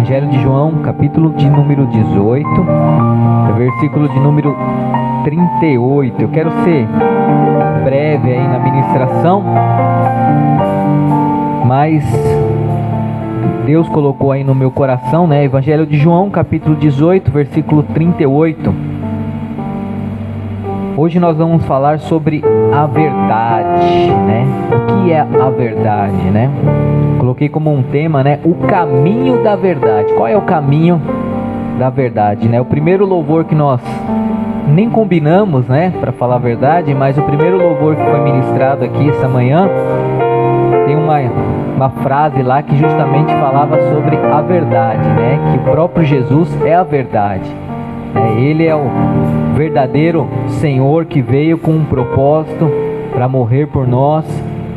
Evangelho de João, capítulo de número 18, versículo de número 38. Eu quero ser breve aí na ministração, mas Deus colocou aí no meu coração, né? Evangelho de João, capítulo 18, versículo 38. Hoje nós vamos falar sobre a verdade, né? O que é a verdade, né? Coloquei como um tema, né? O caminho da verdade. Qual é o caminho da verdade, né? O primeiro louvor que nós nem combinamos, né? Para falar a verdade, mas o primeiro louvor que foi ministrado aqui essa manhã tem uma frase lá que justamente falava sobre a verdade, né? Que o próprio Jesus é a verdade. Ele é o verdadeiro Senhor que veio com um propósito para morrer por nós,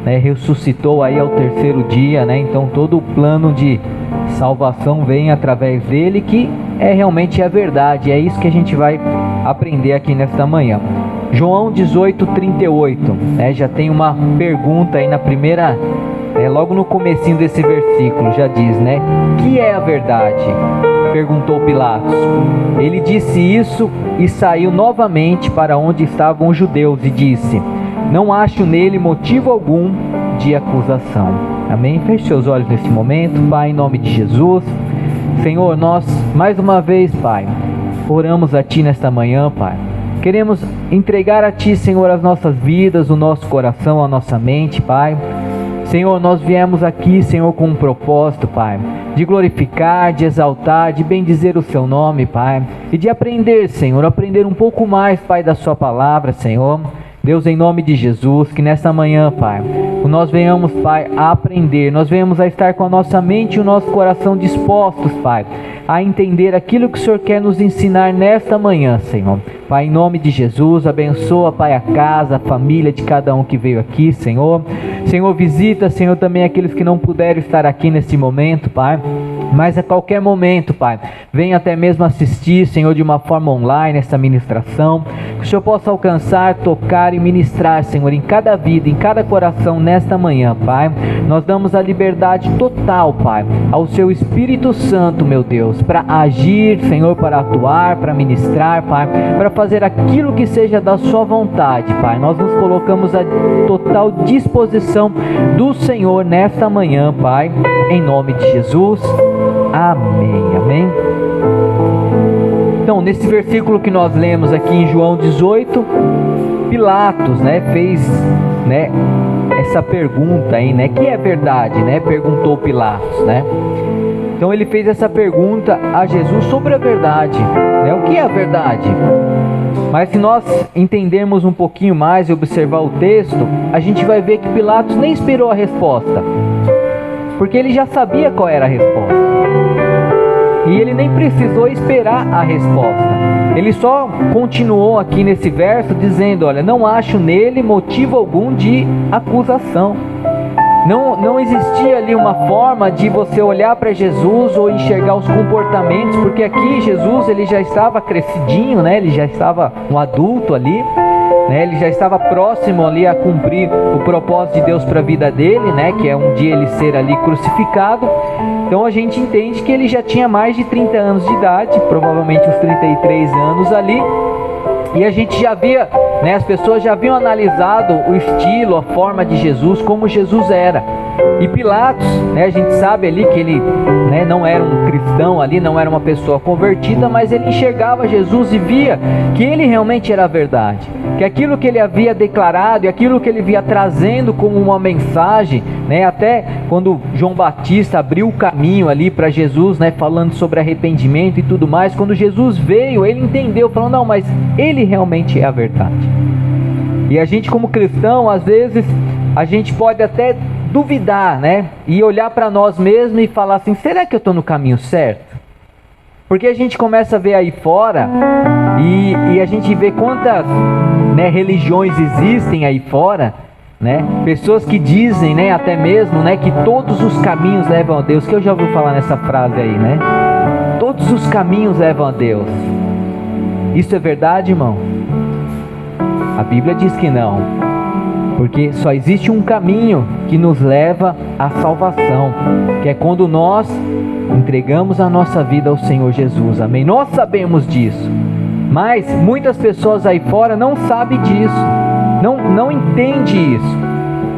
né? Ressuscitou aí ao terceiro dia, né? Então todo o plano de salvação vem através dele, que é realmente a verdade. É isso que a gente vai aprender aqui nesta manhã. João 18:38, né? Já tem uma pergunta aí na primeira, logo no comecinho desse versículo, já diz, né? Que é a verdade? Perguntou Pilatos. Ele disse isso e saiu novamente para onde estavam os judeus e disse: não acho nele motivo algum de acusação. Amém? Feche seus olhos nesse momento, Pai, em nome de Jesus. Senhor, nós mais uma vez, Pai, oramos a Ti nesta manhã, Pai. Queremos entregar a Ti, Senhor, as nossas vidas, o nosso coração, a nossa mente, Pai. Senhor, nós viemos aqui, Senhor, com um propósito, Pai, de glorificar, de exaltar, de bendizer o Seu nome, Pai, e de aprender, Senhor, aprender um pouco mais, Pai, da Sua palavra, Senhor. Deus, em nome de Jesus, que nesta manhã, Pai, nós venhamos, Pai, a aprender, nós venhamos a estar com a nossa mente e o nosso coração dispostos, Pai, a entender aquilo que o Senhor quer nos ensinar nesta manhã, Senhor. Pai, em nome de Jesus, abençoa, Pai, a casa, a família de cada um que veio aqui, Senhor. Senhor, visita, Senhor, também aqueles que não puderam estar aqui nesse momento, Pai. Mas a qualquer momento, Pai, venha até mesmo assistir, Senhor, de uma forma online essa ministração. Que o Senhor possa alcançar, tocar e ministrar, Senhor, em cada vida, em cada coração nesta manhã, Pai. Nós damos a liberdade total, Pai, ao Seu Espírito Santo, meu Deus, para agir, Senhor, para atuar, para ministrar, Pai, para fazer aquilo que seja da Sua vontade, Pai. Nós nos colocamos à total disposição do Senhor nesta manhã, Pai, em nome de Jesus. Amém, amém. Então, nesse versículo que nós lemos aqui em João 18, Pilatos, né, fez, né, essa pergunta aí, né, que é verdade, né, perguntou Pilatos, né. Então ele fez essa pergunta a Jesus sobre a verdade, né, o que é a verdade? Mas se nós entendermos um pouquinho mais e observar o texto, a gente vai ver que Pilatos nem esperou a resposta, porque ele já sabia qual era a resposta. E ele nem precisou esperar a resposta. Ele só continuou aqui nesse verso dizendo: olha, não acho nele motivo algum de acusação. Não existia ali uma forma de você olhar para Jesus ou enxergar os comportamentos, porque aqui Jesus, ele já estava crescidinho, né? Ele já estava um adulto ali, né? Ele já estava próximo ali a cumprir o propósito de Deus para a vida dele, né? Que é um dia ele ser ali crucificado. Então a gente entende que ele já tinha mais de 30 anos de idade, provavelmente uns 33 anos ali. E a gente já via, né, as pessoas já haviam analisado o estilo, a forma de Jesus, como Jesus era. E Pilatos, né, a gente sabe ali que ele, né, não era um cristão ali, não era uma pessoa convertida, mas ele enxergava Jesus e via que ele realmente era a verdade. Que aquilo que ele havia declarado e aquilo que ele via trazendo como uma mensagem, né, até quando João Batista abriu o caminho ali para Jesus, né, falando sobre arrependimento e tudo mais, quando Jesus veio, ele entendeu, falando: não, mas ele realmente é a verdade. E a gente, como cristão, às vezes a gente pode até duvidar, né, e olhar para nós mesmos e falar assim: será que eu estou no caminho certo? Porque a gente começa a ver aí fora e a gente vê quantas, né, religiões existem aí fora, né? Pessoas que dizem, né, até mesmo, né, que todos os caminhos levam a Deus. Que eu já ouvi falar nessa frase aí, né? Todos os caminhos levam a Deus. Isso é verdade, irmão? A Bíblia diz que não. Porque só existe um caminho que nos leva à salvação, que é quando nós entregamos a nossa vida ao Senhor Jesus, amém? Nós sabemos disso, mas muitas pessoas aí fora não sabem disso, não entendem isso.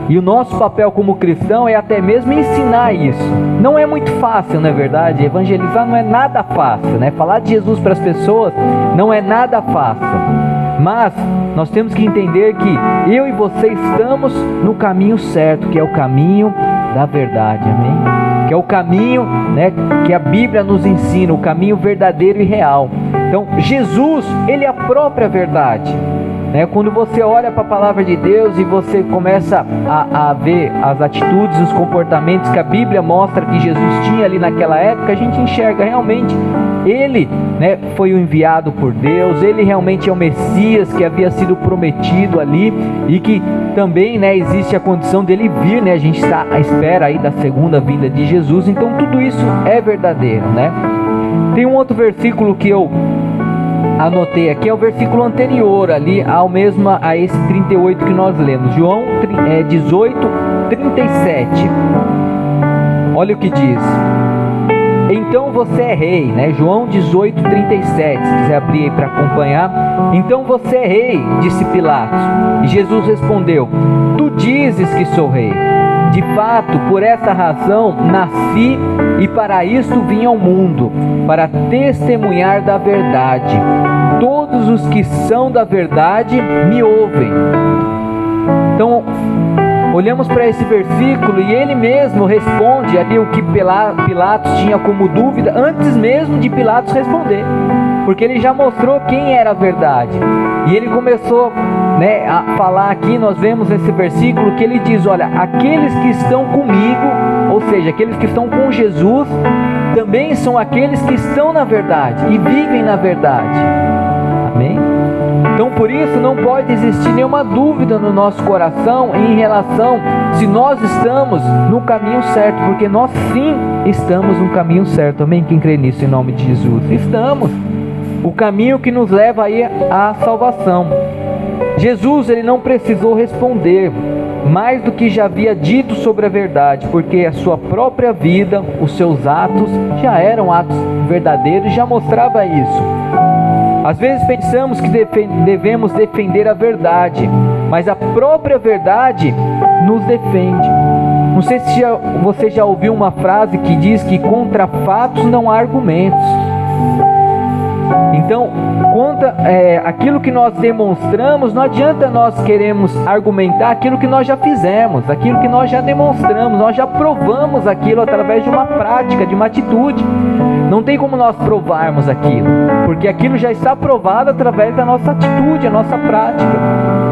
E o nosso papel como cristão é até mesmo ensinar isso. Não é muito fácil, não é verdade? Evangelizar não é nada fácil, né? Falar de Jesus para as pessoas não é nada fácil. Mas nós temos que entender que eu e você estamos no caminho certo, que é o caminho da verdade, amém? Que é o caminho, né, que a Bíblia nos ensina, o caminho verdadeiro e real. Então, Jesus, Ele é a própria verdade. Quando você olha para a palavra de Deus e você começa a ver as atitudes, os comportamentos que a Bíblia mostra que Jesus tinha ali naquela época, a gente enxerga realmente Ele, foi o enviado por Deus, Ele realmente é o Messias que havia sido prometido ali e que também existe a condição dele vir, a gente está à espera aí da segunda vinda de Jesus. Então tudo isso é verdadeiro, Tem um outro versículo que eu anotei aqui, é o versículo anterior ali a esse 38 que nós lemos, João 18:37. Olha o que diz: então você é rei, João 18:37, se quiser abrir aí para acompanhar. Então você é rei, disse Pilatos. E Jesus respondeu: tu dizes que sou rei. De fato, por essa razão nasci e para isto vim ao mundo, para testemunhar da verdade. Todos os que são da verdade me ouvem. Então, olhamos para esse versículo e ele mesmo responde ali o que Pilatos tinha como dúvida, antes mesmo de Pilatos responder, porque ele já mostrou quem era a verdade. E ele começou a falar aqui, nós vemos nesse versículo que ele diz: olha, aqueles que estão comigo, ou seja, aqueles que estão com Jesus, também são aqueles que estão na verdade e vivem na verdade. Amém? Então por isso não pode existir nenhuma dúvida no nosso coração em relação se nós estamos no caminho certo, porque nós sim estamos no caminho certo. Amém? Quem crê nisso em nome de Jesus? Estamos. O caminho que nos leva aí à salvação. Jesus, ele não precisou responder mais do que já havia dito sobre a verdade, porque a sua própria vida, os seus atos já eram atos verdadeiros e já mostrava isso. Às vezes pensamos que devemos defender a verdade, mas a própria verdade nos defende. Não sei se você já ouviu uma frase que diz que contra fatos não há argumentos. Então, aquilo que nós demonstramos, não adianta nós queremos argumentar aquilo que nós já fizemos, aquilo que nós já demonstramos, nós já provamos aquilo através de uma prática, de uma atitude. Não tem como nós provarmos aquilo, porque aquilo já está provado através da nossa atitude, a nossa prática.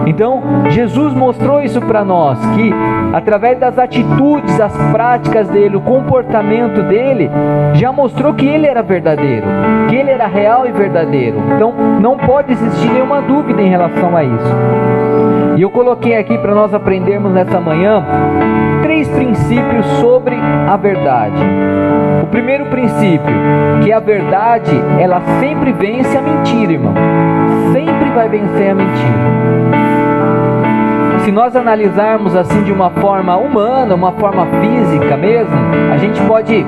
Então, Jesus mostrou isso para nós, que através das atitudes, as práticas dele, o comportamento dele, já mostrou que ele era verdadeiro, que ele era real e verdadeiro. Então, não pode existir nenhuma dúvida em relação a isso. E eu coloquei aqui para nós aprendermos nessa manhã 3 princípios sobre a verdade. O primeiro princípio, que a verdade, ela sempre vence a mentira, irmão. Sempre vai vencer a mentira. Se nós analisarmos assim de uma forma humana, uma forma física mesmo, a gente pode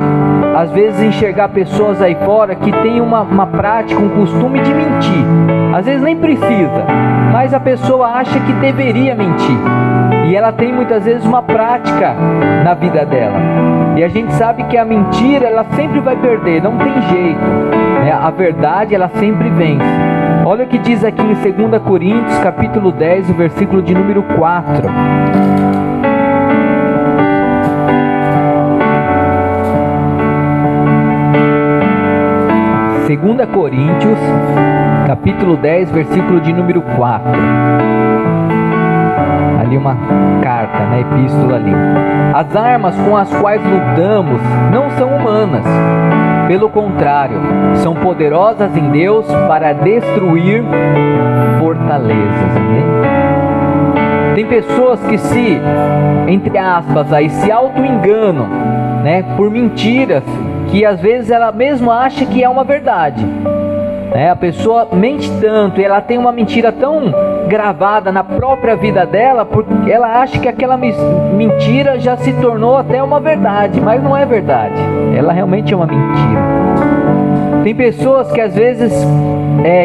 às vezes enxergar pessoas aí fora que têm uma prática, um costume de mentir. Às vezes nem precisa, mas a pessoa acha que deveria mentir. E ela tem muitas vezes uma prática na vida dela. E a gente sabe que a mentira, ela sempre vai perder, não tem jeito. A verdade, ela sempre vence. Olha o que diz aqui em 2 Coríntios, capítulo 10, o versículo de número 4. Segunda Coríntios, capítulo 10, versículo de número 4. Ali uma carta, epístola ali. As armas com as quais lutamos não são humanas. Pelo contrário, são poderosas em Deus para destruir fortalezas. Amém? Tem pessoas que entre aspas, se auto-enganam, por mentiras, que às vezes ela mesma acha que é uma verdade. A pessoa mente tanto e ela tem uma mentira tão gravada na própria vida dela, porque ela acha que aquela mentira já se tornou até uma verdade, mas não é verdade, ela realmente é uma mentira. Tem pessoas que às vezes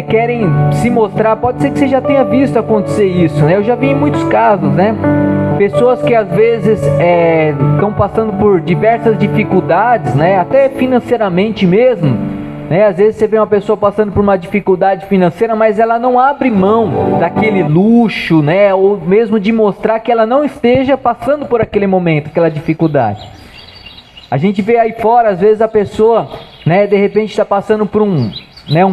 querem se mostrar, pode ser que você já tenha visto acontecer isso, né? Eu já vi em muitos casos, né? Pessoas que às vezes estão passando por diversas dificuldades, né? Até financeiramente mesmo, né? Às vezes você vê uma pessoa passando por uma dificuldade financeira, mas ela não abre mão daquele luxo, né? Ou mesmo de mostrar que ela não esteja passando por aquele momento, aquela dificuldade. A gente vê aí fora, às vezes a pessoa, né, de repente está passando por um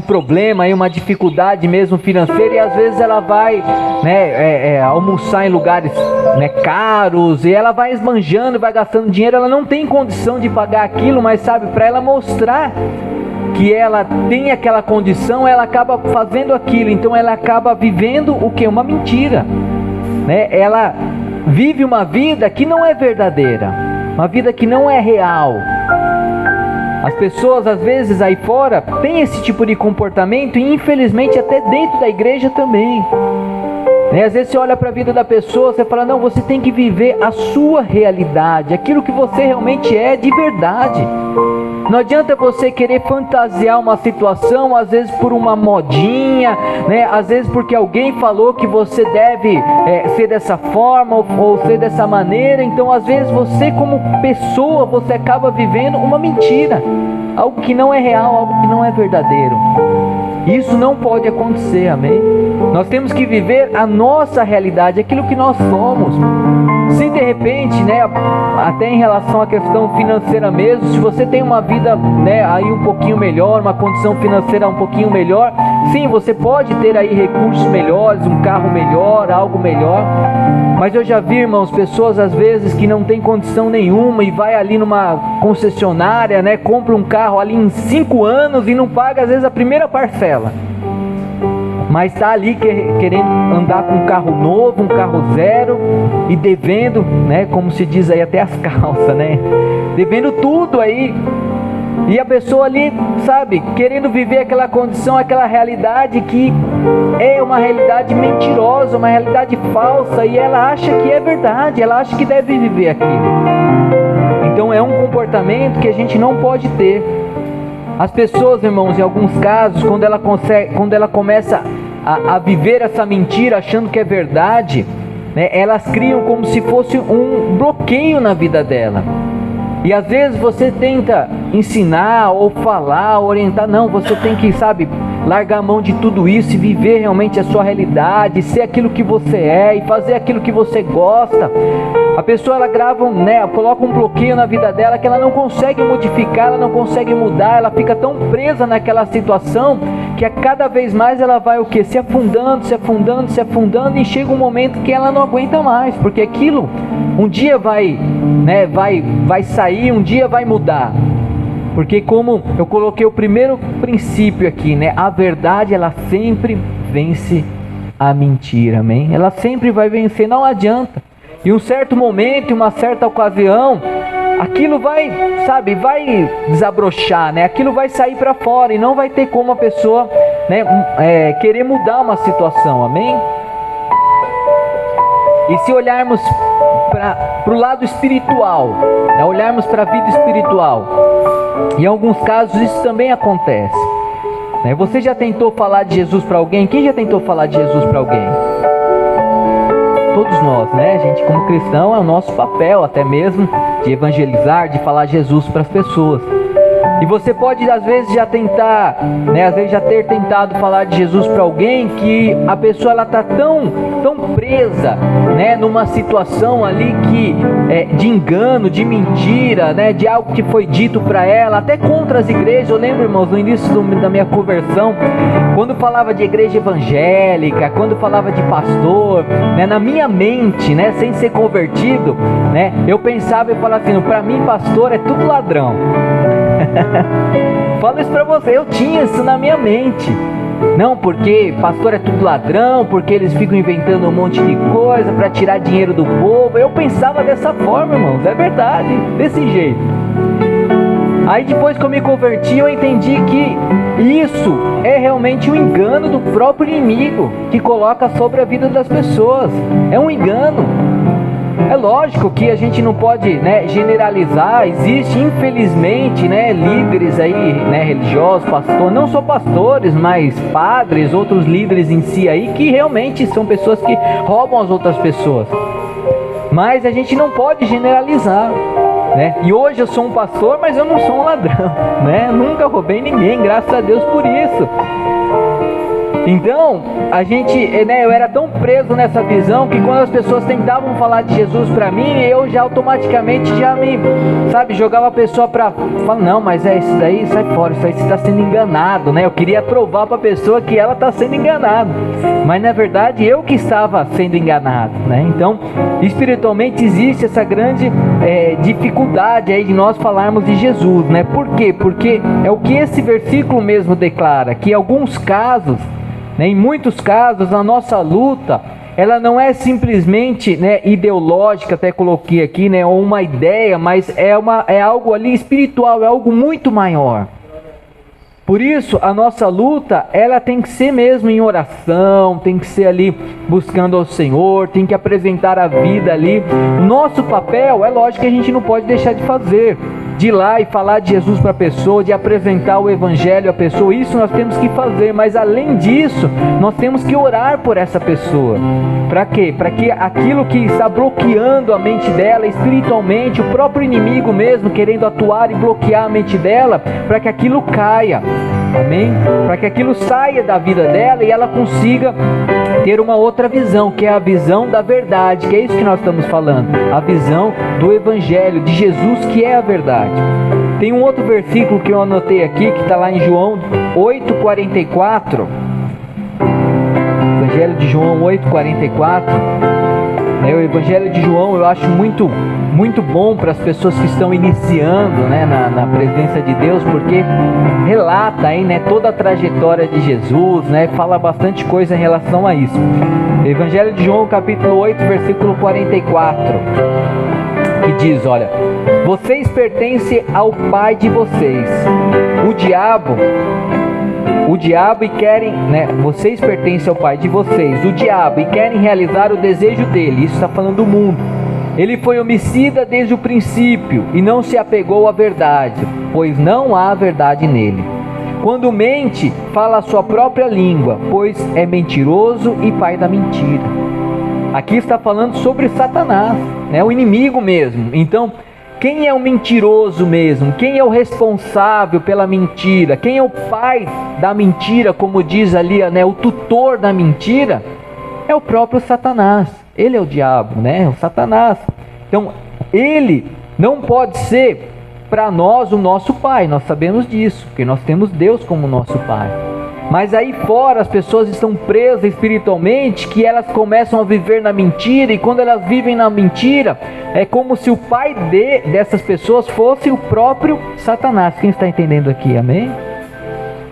problema, aí, uma dificuldade mesmo financeira, e às vezes ela vai, né, almoçar em lugares, né, caros, e ela vai esbanjando, vai gastando dinheiro, ela não tem condição de pagar aquilo, mas sabe, para ela mostrar que ela tem aquela condição, ela acaba fazendo aquilo, então ela acaba vivendo o que? Uma mentira, né? Ela vive uma vida que não é verdadeira, uma vida que não é real. As pessoas às vezes aí fora têm esse tipo de comportamento e infelizmente até dentro da igreja também, né? Às vezes você olha para a vida da pessoa, você fala, não, você tem que viver a sua realidade, aquilo que você realmente é de verdade. Não adianta você querer fantasiar uma situação, às vezes por uma modinha, né? Às vezes porque alguém falou que você deve ser dessa forma ou ser dessa maneira. Então às vezes você como pessoa, você acaba vivendo uma mentira, algo que não é real, algo que não é verdadeiro. Isso não pode acontecer, amém? Nós temos que viver a nossa realidade, aquilo que nós somos. Se de repente, né, até em relação à questão financeira mesmo, se você tem uma vida, né, aí um pouquinho melhor, uma condição financeira um pouquinho melhor, sim, você pode ter aí recursos melhores, um carro melhor, algo melhor. Mas eu já vi, irmãos, pessoas às vezes que não tem condição nenhuma e vai ali numa concessionária, né, compra um carro ali em 5 anos e não paga às vezes a primeira parcela. Mas está ali querendo andar com um carro novo, um carro zero, e devendo, né, como se diz aí, até as calças, né, devendo tudo aí. E a pessoa ali, sabe, querendo viver aquela condição, aquela realidade que é uma realidade mentirosa, uma realidade falsa, e ela acha que é verdade, ela acha que deve viver aquilo. Então é um comportamento que a gente não pode ter. As pessoas, irmãos, em alguns casos, quando ela começa a viver essa mentira achando que é verdade, né, elas criam como se fosse um bloqueio na vida dela. E às vezes você tenta ensinar ou falar, orientar, não, você tem que, sabe, largar a mão de tudo isso e viver realmente a sua realidade, ser aquilo que você é e fazer aquilo que você gosta. A pessoa, ela coloca um bloqueio na vida dela que ela não consegue modificar, ela não consegue mudar, ela fica tão presa naquela situação que a cada vez mais ela vai o quê? Se afundando, se afundando, se afundando, e chega um momento que ela não aguenta mais, porque aquilo um dia vai sair, um dia vai mudar. Porque como eu coloquei o primeiro princípio aqui, né? A verdade, ela sempre vence a mentira, amém? Ela sempre vai vencer, não adianta. Em um certo momento, em uma certa ocasião, aquilo vai desabrochar, né? Aquilo vai sair para fora e não vai ter como a pessoa, né, querer mudar uma situação, amém? E se olharmos para o lado espiritual, né, olharmos para a vida espiritual, em alguns casos isso também acontece, né? Você já tentou falar de Jesus para alguém? Quem já tentou falar de Jesus para alguém? Todos nós, né? A gente como cristão é o nosso papel até mesmo de evangelizar, de falar Jesus para as pessoas. E você pode às vezes já tentar, né, às vezes já ter tentado falar de Jesus para alguém que a pessoa ela tá tão presa, né, numa situação ali que de engano, de mentira, né, de algo que foi dito para ela, até contra as igrejas. Eu lembro, irmãos, no início da minha conversão, quando falava de igreja evangélica, quando falava de pastor, né, na minha mente, né, sem ser convertido, né, eu pensava e falava assim, para mim pastor é tudo ladrão. Falo isso pra você, eu tinha isso na minha mente. Não, porque pastor é tudo ladrão, porque eles ficam inventando um monte de coisa para tirar dinheiro do povo. Eu pensava dessa forma, irmãos, é verdade, desse jeito. Aí depois que eu me converti, eu entendi que isso é realmente um engano do próprio inimigo que coloca sobre a vida das pessoas. É um engano. É lógico que a gente não pode, né, generalizar. Existe, infelizmente, né, líderes aí, né, religiosos, pastores, não só pastores, mas padres, outros líderes em si aí, que realmente são pessoas que roubam as outras pessoas. Mas a gente não pode generalizar, né? E hoje eu sou um pastor, mas eu não sou um ladrão, né? Nunca roubei ninguém, graças a Deus por isso. Então, a gente, né, eu era tão preso nessa visão que quando as pessoas tentavam falar de Jesus para mim, eu já automaticamente já me, sabe, jogava a pessoa para falar, não, mas é isso daí, sai fora, isso aí você está sendo enganado, né? Eu queria provar para a pessoa que ela está sendo enganada, mas na verdade eu que estava sendo enganado, né? Então, espiritualmente existe essa grande dificuldade aí de nós falarmos de Jesus, né? Por quê? Porque é o que esse versículo mesmo declara, que em alguns casos, né, em muitos casos, a nossa luta, ela não é simplesmente, né, ideológica, até coloquei aqui, né, ou uma ideia, mas é algo ali espiritual, é algo muito maior. Por isso, a nossa luta, ela tem que ser mesmo em oração, tem que ser ali buscando ao Senhor, tem que apresentar a vida ali. Nosso papel, é lógico que a gente não pode deixar de fazer, de ir lá e falar de Jesus para a pessoa, de apresentar o Evangelho à pessoa, isso nós temos que fazer, mas além disso, nós temos que orar por essa pessoa. Para quê? Para que aquilo que está bloqueando a mente dela espiritualmente, o próprio inimigo mesmo querendo atuar e bloquear a mente dela, para que aquilo caia, amém? Para que aquilo saia da vida dela e ela consiga ter uma outra visão, que é a visão da verdade, que é isso que nós estamos falando, a visão do Evangelho, de Jesus, que é a verdade. Tem um outro versículo que eu anotei aqui, que está lá em João 8,44, Evangelho de João 8,44, o Evangelho de João eu acho muito bom para as pessoas que estão iniciando, né, na presença de Deus, porque relata aí, né, toda a trajetória de Jesus, né, fala bastante coisa em relação a isso. Evangelho de João capítulo 8, versículo 44, que diz, olha, vocês pertencem ao pai de vocês, o diabo e querem, né, vocês pertencem ao pai de vocês, o diabo, e querem realizar o desejo dele. Isso está falando do mundo. Ele foi homicida desde o princípio e não se apegou à verdade, pois não há verdade nele. Quando mente, fala a sua própria língua, pois é mentiroso e pai da mentira. Aqui está falando sobre Satanás, né, o inimigo mesmo. Então, quem é o mentiroso mesmo? Quem é o responsável pela mentira? Quem é o pai da mentira, como diz ali, né, o tutor da mentira? É o próprio Satanás. Ele é o diabo, né? O Satanás. Então, ele não pode ser para nós o nosso pai. Nós sabemos disso, porque nós temos Deus como nosso pai. Mas aí fora as pessoas estão presas espiritualmente, que elas começam a viver na mentira, e quando elas vivem na mentira, é como se o pai dessas pessoas fosse o próprio Satanás. Quem está entendendo aqui? Amém?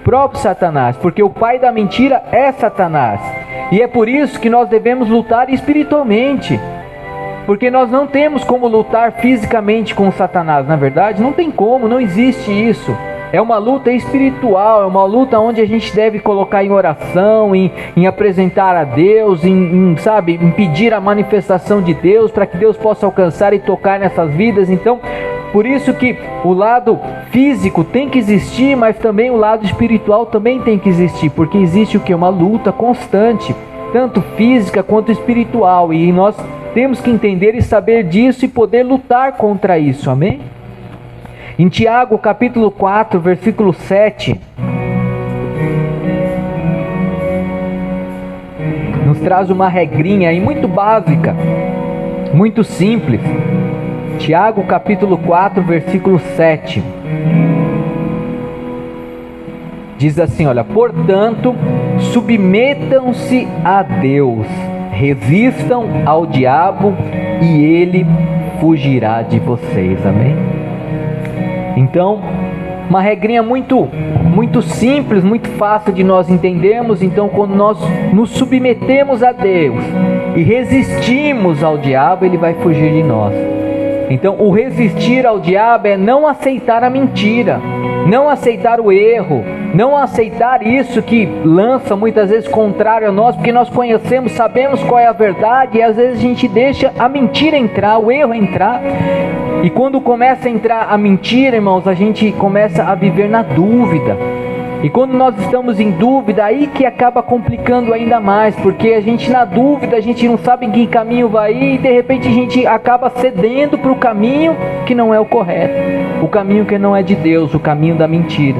Próprio Satanás, porque o pai da mentira é Satanás. E é por isso que nós devemos lutar espiritualmente, porque nós não temos como lutar fisicamente com Satanás. Na verdade, não tem como, não existe isso. É uma luta espiritual, é uma luta onde a gente deve colocar em oração, em apresentar a Deus, em pedir a manifestação de Deus, para que Deus possa alcançar e tocar nessas vidas. Então, por isso que o lado físico tem que existir, mas também o lado espiritual também tem que existir, porque existe o que? Uma luta constante, tanto física quanto espiritual, e nós temos que entender e saber disso e poder lutar contra isso, amém? Em Tiago capítulo 4, versículo 7, nos traz uma regrinha aí muito básica, muito simples. Tiago capítulo 4, versículo 7, diz assim, olha, portanto, submetam-se a Deus, resistam ao diabo e ele fugirá de vocês, amém? Então, uma regrinha muito simples, muito fácil de nós entendermos. Então, quando nós nos submetemos a Deus e resistimos ao diabo, ele vai fugir de nós. Então, o resistir ao diabo é não aceitar a mentira, não aceitar o erro, não aceitar isso que lança muitas vezes contrário a nós, porque nós conhecemos, sabemos qual é a verdade, e às vezes a gente deixa a mentira entrar, o erro entrar, e quando começa a entrar a mentira, irmãos, a gente começa a viver na dúvida. E quando nós estamos em dúvida, aí que acaba complicando ainda mais, porque a gente na dúvida, a gente não sabe em que caminho vai ir, e de repente a gente acaba cedendo para o caminho que não é o correto, o caminho que não é de Deus, o caminho da mentira.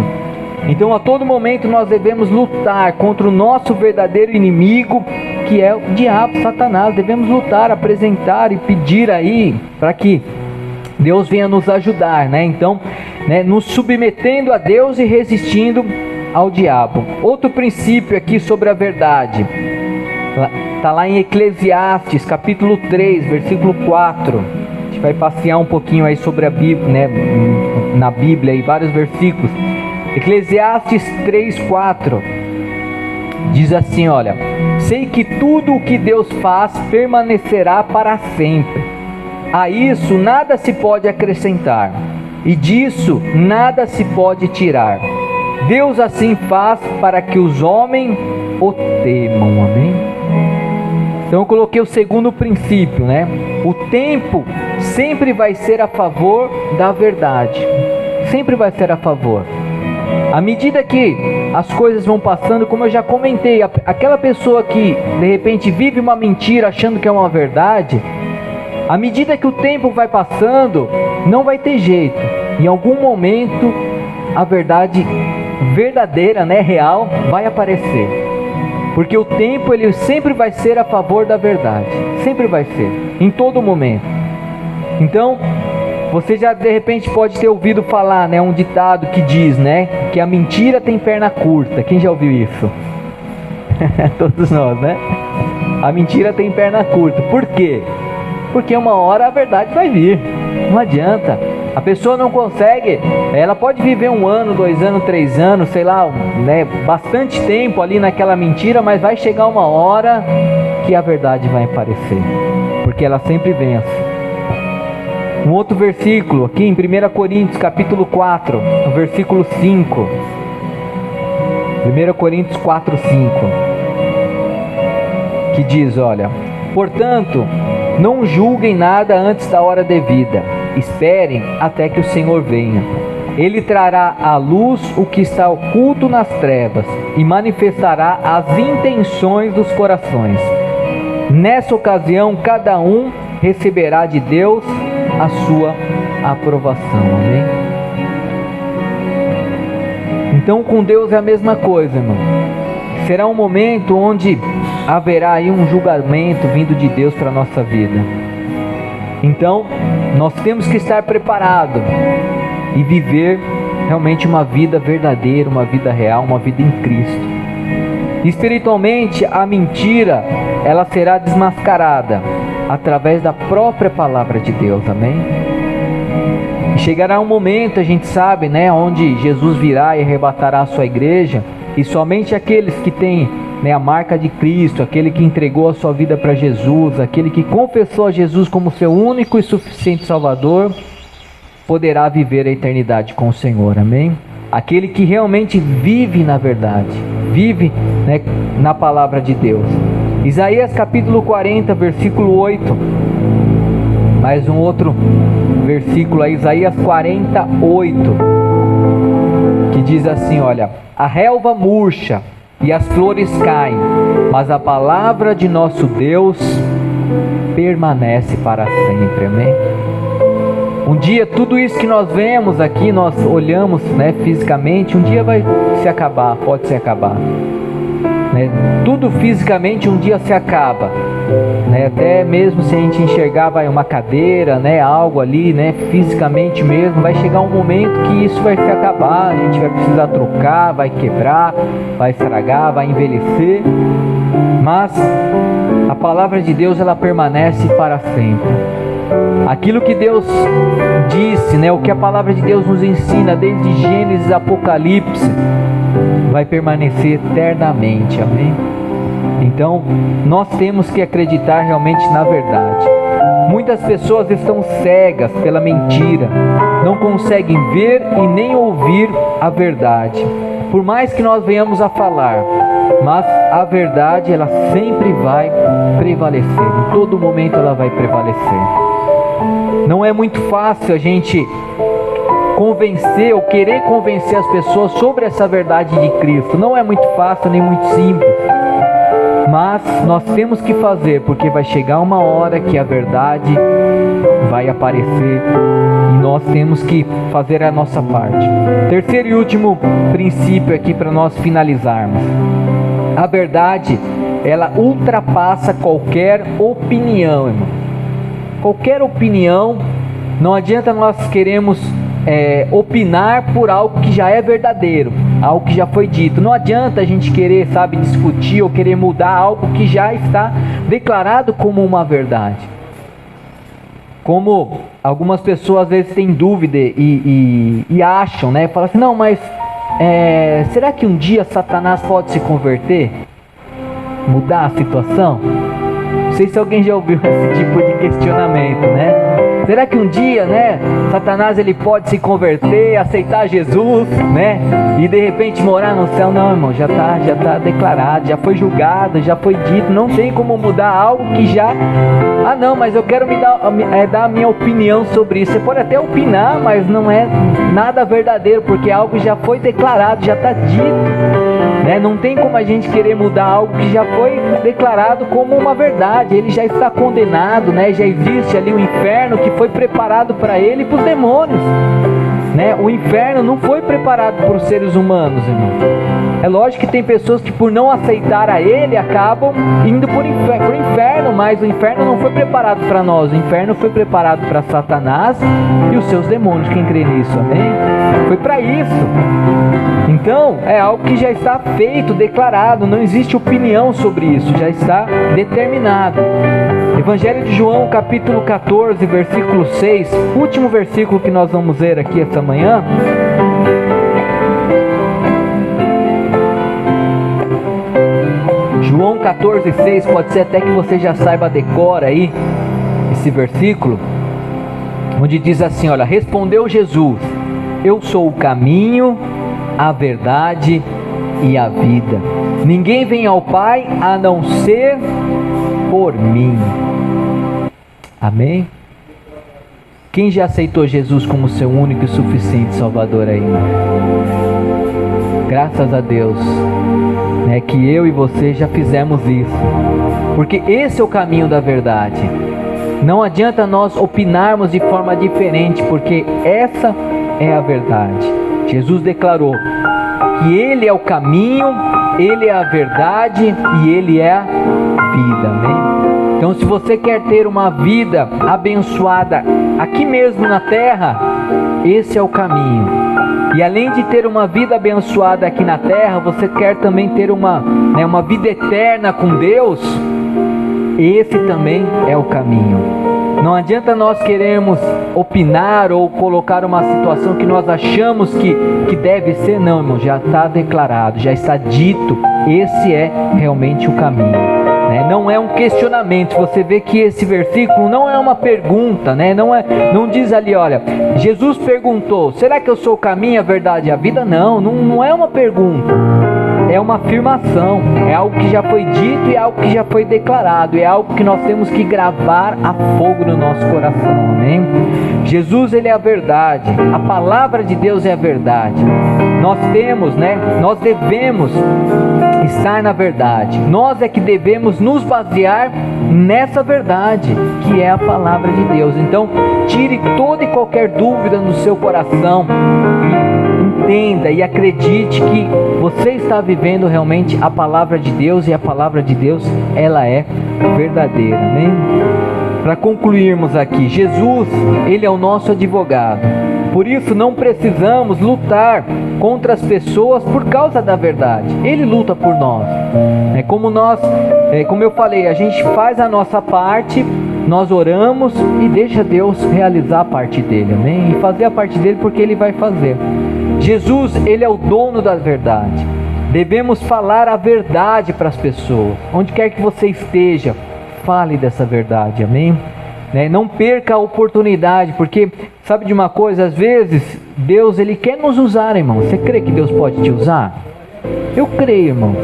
Então a todo momento nós devemos lutar contra o nosso verdadeiro inimigo, que é o diabo, Satanás. Devemos lutar, apresentar e pedir aí para que Deus venha nos ajudar, né? Então, nos submetendo a Deus e resistindo ao diabo. Outro princípio aqui sobre a verdade, está lá em Eclesiastes, capítulo 3, versículo 4. A gente vai passear um pouquinho aí sobre a Bíblia, né? Na Bíblia, aí, vários versículos. Eclesiastes 3, 4. Diz assim, olha: sei que tudo o que Deus faz permanecerá para sempre. A isso nada se pode acrescentar, e disso nada se pode tirar. Deus assim faz para que os homens o temam. Amém? Então eu coloquei o segundo princípio, né? O tempo sempre vai ser a favor da verdade. Sempre vai ser a favor. À medida que as coisas vão passando, como eu já comentei, aquela pessoa que de repente vive uma mentira achando que é uma verdade, à medida que o tempo vai passando, não vai ter jeito. Em algum momento, a verdade verdadeira, né, real, vai aparecer. Porque o tempo, ele sempre vai ser a favor da verdade. Sempre vai ser, em todo momento. Então, você já de repente pode ter ouvido falar, né, um ditado que diz, né, que a mentira tem perna curta. Quem já ouviu isso? Todos nós, né? A mentira tem perna curta. Por quê? Porque uma hora a verdade vai vir. Não adianta. A pessoa não consegue, ela pode viver 1 ano, 2 anos, 3 anos, sei lá, né, bastante tempo ali naquela mentira, mas vai chegar uma hora que a verdade vai aparecer, porque ela sempre vence. Um outro versículo aqui em 1 Coríntios capítulo 4, no versículo 5. 1 Coríntios 4, 5. Que diz, olha: portanto, não julguem nada antes da hora devida. Esperem até que o Senhor venha. Ele trará à luz o que está oculto nas trevas e manifestará as intenções dos corações. Nessa ocasião, cada um receberá de Deus a sua aprovação. Amém? Então, com Deus é a mesma coisa, irmão. Será um momento onde haverá aí um julgamento vindo de Deus para a nossa vida. Então, nós temos que estar preparados e viver realmente uma vida verdadeira, uma vida real, uma vida em Cristo. Espiritualmente, a mentira, ela será desmascarada através da própria palavra de Deus. Amém? E chegará um momento, a gente sabe, né, onde Jesus virá e arrebatará a sua igreja, e somente aqueles que têm, né, a marca de Cristo, aquele que entregou a sua vida para Jesus, aquele que confessou a Jesus como seu único e suficiente Salvador, poderá viver a eternidade com o Senhor. Amém? Aquele que realmente vive na verdade, vive, né, na palavra de Deus. Isaías capítulo 40, versículo 8. Mais um outro versículo aí, Isaías 48, que diz assim, olha: a relva murcha e as flores caem, mas a palavra de nosso Deus permanece para sempre. Amém? Um dia tudo isso que nós vemos aqui, nós olhamos, né, fisicamente, um dia vai se acabar, pode se acabar, né? Tudo fisicamente um dia se acaba, né? Até mesmo se a gente enxergar, vai, uma cadeira, né, algo ali, né, fisicamente mesmo, vai chegar um momento que isso vai se acabar, a gente vai precisar trocar, vai quebrar, vai estragar, vai envelhecer, mas a palavra de Deus, ela permanece para sempre. Aquilo que Deus disse, né, o que a palavra de Deus nos ensina desde Gênesis a Apocalipse, vai permanecer eternamente. Amém? Então, nós temos que acreditar realmente na verdade. Muitas pessoas estão cegas pela mentira, não conseguem ver e nem ouvir a verdade. Por mais que nós venhamos a falar, mas a verdade ela sempre vai prevalecer, em todo momento ela vai prevalecer. Não é muito fácil a gente convencer ou querer convencer as pessoas sobre essa verdade de Cristo. Não é muito fácil nem muito simples, mas nós temos que fazer, porque vai chegar uma hora que a verdade vai aparecer e nós temos que fazer a nossa parte. Terceiro e último princípio aqui para nós finalizarmos: a verdade ela ultrapassa qualquer opinião, irmão. Qualquer opinião. Não adianta nós queremos opinar por algo que já é verdadeiro, algo que já foi dito. Não adianta a gente querer, discutir ou querer mudar algo que já está declarado como uma verdade. Como algumas pessoas às vezes têm dúvida e acham, né? Falam assim, não, mas será que um dia Satanás pode se converter? Mudar a situação? Não sei se alguém já ouviu esse tipo de questionamento, né? Será que um dia, né, Satanás ele pode se converter, aceitar Jesus, né, e de repente morar no céu? Não, irmão, já tá declarado, já foi julgado, já foi dito. Não tem como mudar algo que já... Ah, não, mas eu quero dar a minha opinião sobre isso. Você pode até opinar, mas não é nada verdadeiro, porque algo já foi declarado, já está dito, né? Não tem como a gente querer mudar algo que já foi declarado como uma verdade. Ele já está condenado, né? Já existe ali o inferno que foi preparado para ele e para os demônios, né? O inferno não foi preparado para os seres humanos, irmão. É lógico que tem pessoas que por não aceitar a ele acabam indo por inferno, mas o inferno não foi preparado para nós. O inferno foi preparado para Satanás e os seus demônios. Quem crê nisso, amém? Foi para isso. Então é algo que já está feito, declarado. Não existe opinião sobre isso, já está determinado. Evangelho de João, capítulo 14, versículo 6, último versículo que nós vamos ver aqui esta manhã. João 14, 6, pode ser até que você já saiba, decora aí esse versículo, onde diz assim, olha, respondeu Jesus, eu sou o caminho, a verdade e a vida. Ninguém vem ao Pai a não ser por mim. Amém? Quem já aceitou Jesus como seu único e suficiente Salvador aí? Graças a Deus, né, que eu e você já fizemos isso, porque esse é o caminho da verdade. Não adianta nós opinarmos de forma diferente, porque essa é a verdade. Jesus declarou que Ele é o caminho, Ele é a verdade e Ele é a vida, amém? Então, se você quer ter uma vida abençoada aqui mesmo na terra, esse é o caminho. E além de ter uma vida abençoada aqui na terra, você quer também ter uma vida eterna com Deus, esse também é o caminho. Não adianta nós queremos opinar ou colocar uma situação que nós achamos que deve ser. Não, irmão, já está declarado, já está dito, esse é realmente o caminho. Não é um questionamento. Você vê que esse versículo não é uma pergunta, né? Não diz ali, olha, Jesus perguntou, será que eu sou o caminho, a verdade e a vida? Não é uma pergunta, é uma afirmação, é algo que já foi dito e é algo que já foi declarado, é algo que nós temos que gravar a fogo no nosso coração, amém? Jesus, Ele é a verdade, a palavra de Deus é a verdade. Nós devemos estar na verdade, nós é que devemos nos basear nessa verdade, que é a palavra de Deus. Então, tire toda e qualquer dúvida no seu coração, entenda e acredite que você está vivendo realmente a palavra de Deus, e a palavra de Deus, ela é verdadeira, amém? Para concluirmos aqui, Jesus, Ele é o nosso advogado, por isso não precisamos lutar contra as pessoas por causa da verdade. Ele luta por nós. Como eu falei, a gente faz a nossa parte, nós oramos e deixa Deus realizar a parte dele, amém? E fazer a parte dele, porque Ele vai fazer. Jesus, Ele é o dono da verdade. Devemos falar a verdade para as pessoas. Onde quer que você esteja, fale dessa verdade, amém? né? Não perca a oportunidade, porque sabe de uma coisa, às vezes Deus ele quer nos usar, irmão. Você crê que Deus pode te usar? Eu creio, irmãos.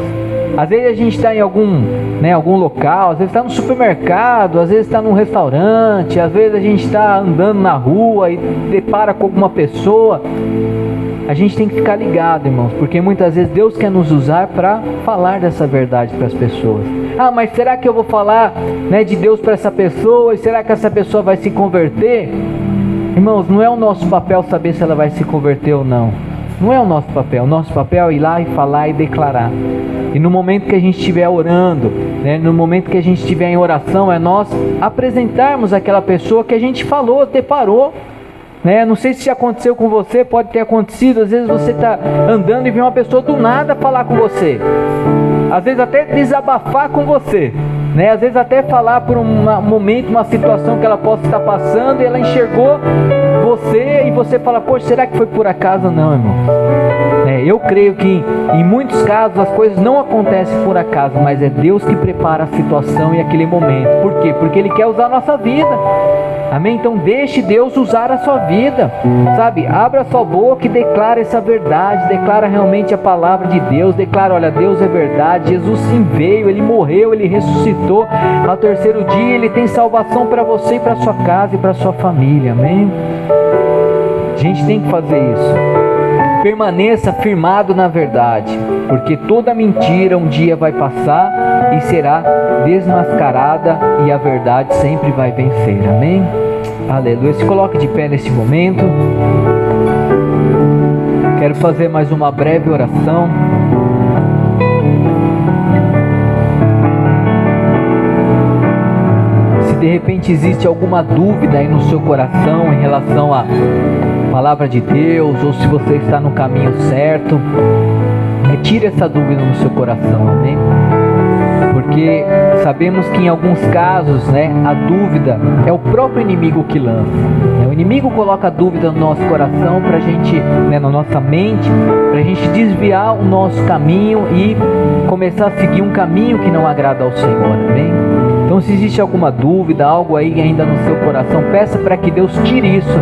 Às vezes a gente está em algum local, às vezes está no supermercado, às vezes está num restaurante, às vezes a gente está andando na rua e depara com alguma pessoa. A gente tem que ficar ligado, irmãos, porque muitas vezes Deus quer nos usar para falar dessa verdade para as pessoas. Ah, mas será que eu vou falar, né, de Deus para essa pessoa? E será que essa pessoa vai se converter? Irmãos, não é o nosso papel saber se ela vai se converter ou não. Não é o nosso papel. O nosso papel é ir lá e falar e declarar. E no momento que a gente estiver orando, né, no momento que a gente estiver em oração, é nós apresentarmos aquela pessoa que a gente falou, deparou. Né? Não sei se já aconteceu com você, pode ter acontecido. Às vezes você está andando e vê uma pessoa do nada falar com você. Às vezes até desabafar com você, né? Às vezes até falar por um momento, uma situação que ela possa estar passando, e ela enxergou você e você fala, poxa, será que foi por acaso? Não, irmão. Eu creio que em muitos casos as coisas não acontecem por acaso, mas é Deus que prepara a situação e aquele momento. Por quê? Porque Ele quer usar a nossa vida. Amém? Então deixe Deus usar a sua vida, sabe? Abra a sua boca e declara essa verdade, declara realmente a palavra de Deus, declara, olha, Deus é verdade, Jesus sim veio, Ele morreu, Ele ressuscitou, ao terceiro dia Ele tem salvação para você e para sua casa e para sua família, amém? A gente tem que fazer isso. Permaneça firmado na verdade, porque toda mentira um dia vai passar e será desmascarada, e a verdade sempre vai vencer, amém? Aleluia. Se coloque de pé nesse momento. Quero fazer mais uma breve oração. Se de repente existe alguma dúvida aí no seu coração em relação à palavra de Deus, ou se você está no caminho certo, retire essa dúvida no seu coração, amém? Porque sabemos que em alguns casos, né, a dúvida é o próprio inimigo que lança. O inimigo coloca a dúvida no nosso coração para a gente, né, na nossa mente, para a gente desviar o nosso caminho e começar a seguir um caminho que não agrada ao Senhor, amém? Então, se existe alguma dúvida, algo aí ainda no seu coração, peça para que Deus tire isso,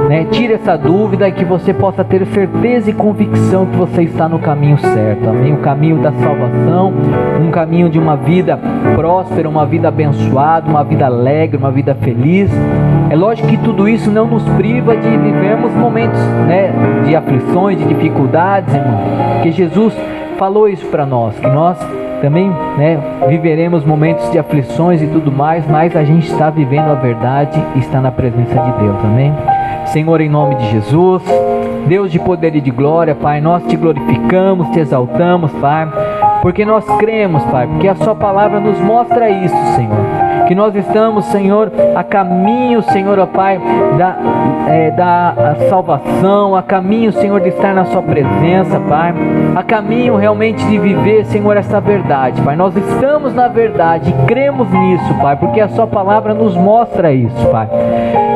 né? Tire essa dúvida e que você possa ter certeza e convicção que você está no caminho certo, amém? O caminho da salvação, um caminho de uma vida próspera, uma vida abençoada, uma vida alegre, uma vida feliz. É lógico que tudo isso não nos priva de vivermos momentos, né, de aflições, de dificuldades, irmão, porque Jesus falou isso para nós, que nós também, né, viveremos momentos de aflições e tudo mais, mas a gente está vivendo a verdade e está na presença de Deus, amém? Senhor, em nome de Jesus, Deus de poder e de glória, Pai, nós te glorificamos, te exaltamos, Pai, porque nós cremos, Pai, porque a sua palavra nos mostra isso, Senhor, que nós estamos, Senhor, a caminho, Senhor, ó Pai, da salvação, a caminho, Senhor, de estar na sua presença, Pai, a caminho realmente de viver, Senhor, essa verdade, Pai. Nós estamos na verdade e cremos nisso, Pai, porque a sua palavra nos mostra isso, Pai.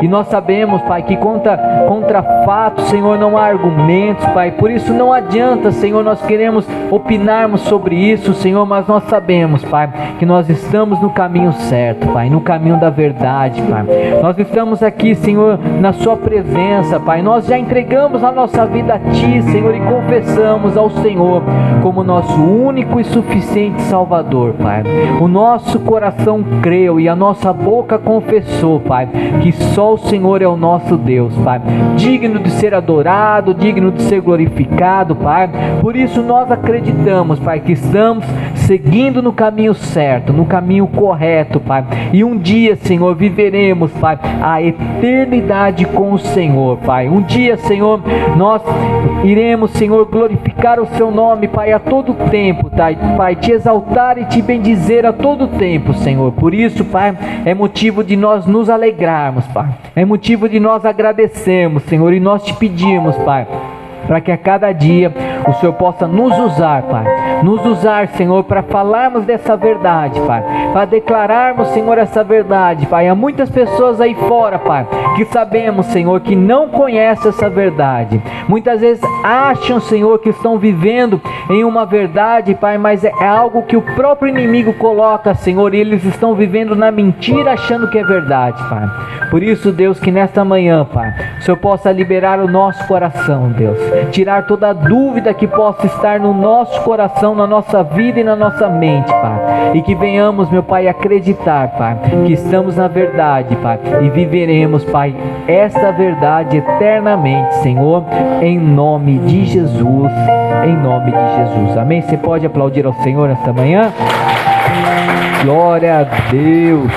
E nós sabemos, Pai, que contra fatos, Senhor, não há argumentos, Pai. Por isso não adianta, Senhor, nós queremos opinarmos sobre isso, Senhor, mas nós sabemos, Pai, que nós estamos no caminho certo, Pai, no caminho da verdade, Pai. Nós estamos aqui, Senhor, na sua presença, Pai. Nós já entregamos a nossa vida a Ti, Senhor, e confessamos ao Senhor como nosso único e suficiente Salvador, Pai. O nosso coração creu e a nossa boca confessou, Pai, que só o Senhor é o nosso Deus, Pai, digno de ser adorado, digno de ser glorificado, Pai. Por isso nós acreditamos, Pai, que estamos seguindo no caminho certo, no caminho correto, Pai. E um dia, Senhor, viveremos, Pai, a eternidade com o Senhor, Pai. Um dia, Senhor, nós iremos, Senhor, glorificar o Seu nome, Pai, a todo tempo, tá? Pai, te exaltar e te bendizer a todo tempo, Senhor. Por isso, Pai, é motivo de nós nos alegrarmos, Pai. É motivo de nós agradecermos, Senhor, e nós te pedimos, Pai, para que a cada dia o Senhor possa nos usar, Pai, nos usar, Senhor, para falarmos dessa verdade, Pai, para declararmos, Senhor, essa verdade, Pai. Há muitas pessoas aí fora, Pai, que sabemos, Senhor, que não conhecem essa verdade. Muitas vezes acham, Senhor, que estão vivendo em uma verdade, Pai, mas é algo que o próprio inimigo coloca, Senhor, e eles estão vivendo na mentira, achando que é verdade, Pai. Por isso, Deus, que nesta manhã, Pai, o Senhor possa liberar o nosso coração, Deus, tirar toda a dúvida que possa estar no nosso coração, na nossa vida e na nossa mente, Pai, e que venhamos, meu Pai, acreditar, Pai, que estamos na verdade, Pai, e viveremos, Pai, esta verdade eternamente, Senhor, em nome de Jesus, em nome de Jesus, amém? Você pode aplaudir ao Senhor esta manhã? Glória a Deus.